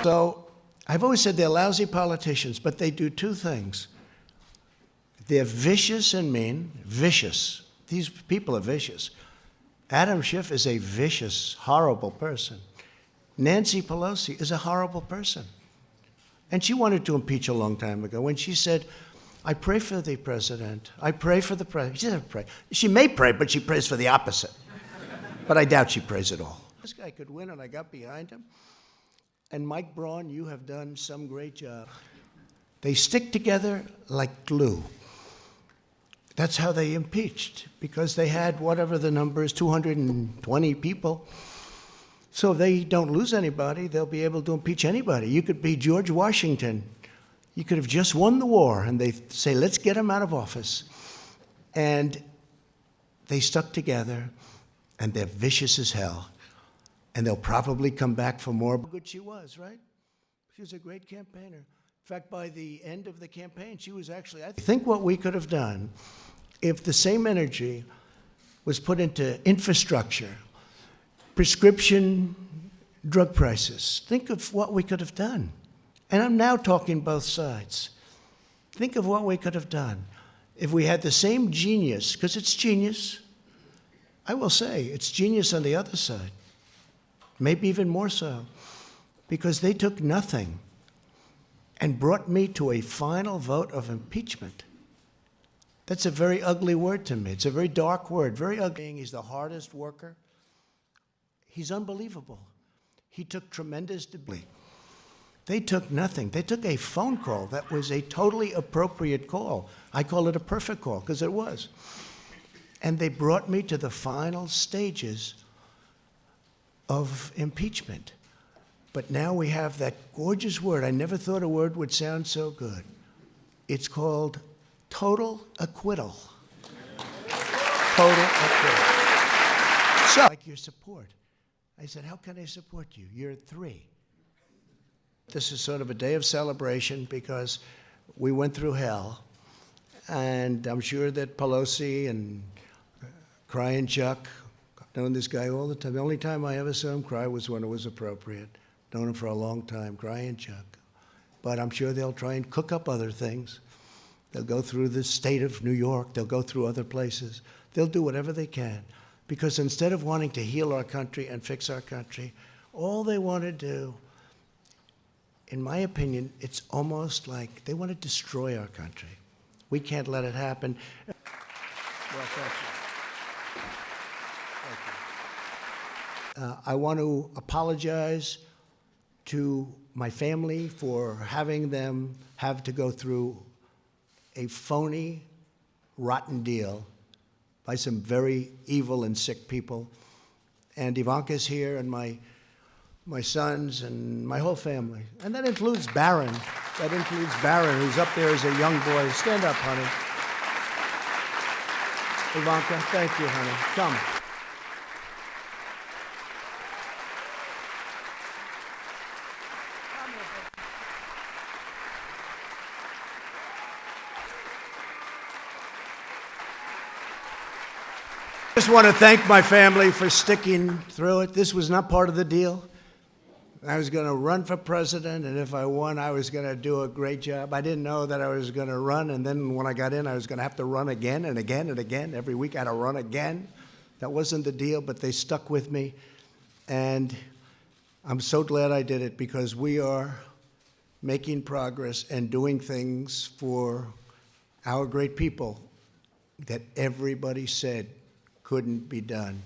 So I've always said they're lousy politicians, but they do two things. They're vicious and mean. Vicious. These people are vicious. Adam Schiff is a vicious, horrible person. Nancy Pelosi is a horrible person. And she wanted to impeach a long time ago when she said, I pray for the president. I pray for the president. She doesn't pray. She may pray, but she prays for the opposite. But I doubt she prays at all. This guy could win, and I got behind him. And Mike Braun, you have done some great job. They stick together like glue. That's how they impeached, because they had whatever the number is, 220 people. So if they don't lose anybody, they'll be able to impeach anybody. You could be George Washington. You could have just won the war, and they say, let's get him out of office. And they stuck together, and they're vicious as hell. And they'll probably come back for more. How good she was, right? She was a great campaigner. In fact, by the end of the campaign, she was actually, I think what we could have done if the same energy was put into infrastructure, prescription drug prices. Think of what we could have done. And I'm now talking both sides. Think of what we could have done if we had the same genius, because it's genius. I will say, it's genius on the other side. Maybe even more so, because they took nothing and brought me to a final vote of impeachment. That's a very ugly word to me. It's a very dark word, very ugly. He's the hardest worker. He's unbelievable. He took tremendous debate. They took nothing. They took a phone call that was a totally appropriate call. I call it a perfect call, because it was. And they brought me to the final stages of impeachment. But now we have that gorgeous word. I never thought a word would sound so good. It's called total acquittal. Total acquittal. So, like your support. I said, how can I support you? You're at 3. This is sort of a day of celebration because we went through hell. And I'm sure that Pelosi and Crying Chuck, I've known this guy all the time. The only time I ever saw him cry was when it was appropriate. Known him for a long time, Crying Chuck. But I'm sure they'll try and cook up other things. They'll go through the state of New York. They'll go through other places. They'll do whatever they can. Because instead of wanting to heal our country and fix our country, all they want to do, in my opinion, it's almost like they want to destroy our country. We can't let it happen. Well, thank you. I want to apologize to my family for having them have to go through a phony, rotten deal by some very evil and sick people. And Ivanka's here, and my sons, and my whole family. And that includes Barron. That includes Barron, who's up there as a young boy. Stand up, honey. Ivanka, thank you, honey. Come. I just want to thank my family for sticking through it. This was not part of the deal. I was going to run for president, and if I won, I was going to do a great job. I didn't know that I was going to run, and then when I got in, I was going to have to run again and again and again. Every week I had to run again. That wasn't the deal, but they stuck with me. And I'm so glad I did it, because we are making progress and doing things for our great people that everybody said couldn't be done.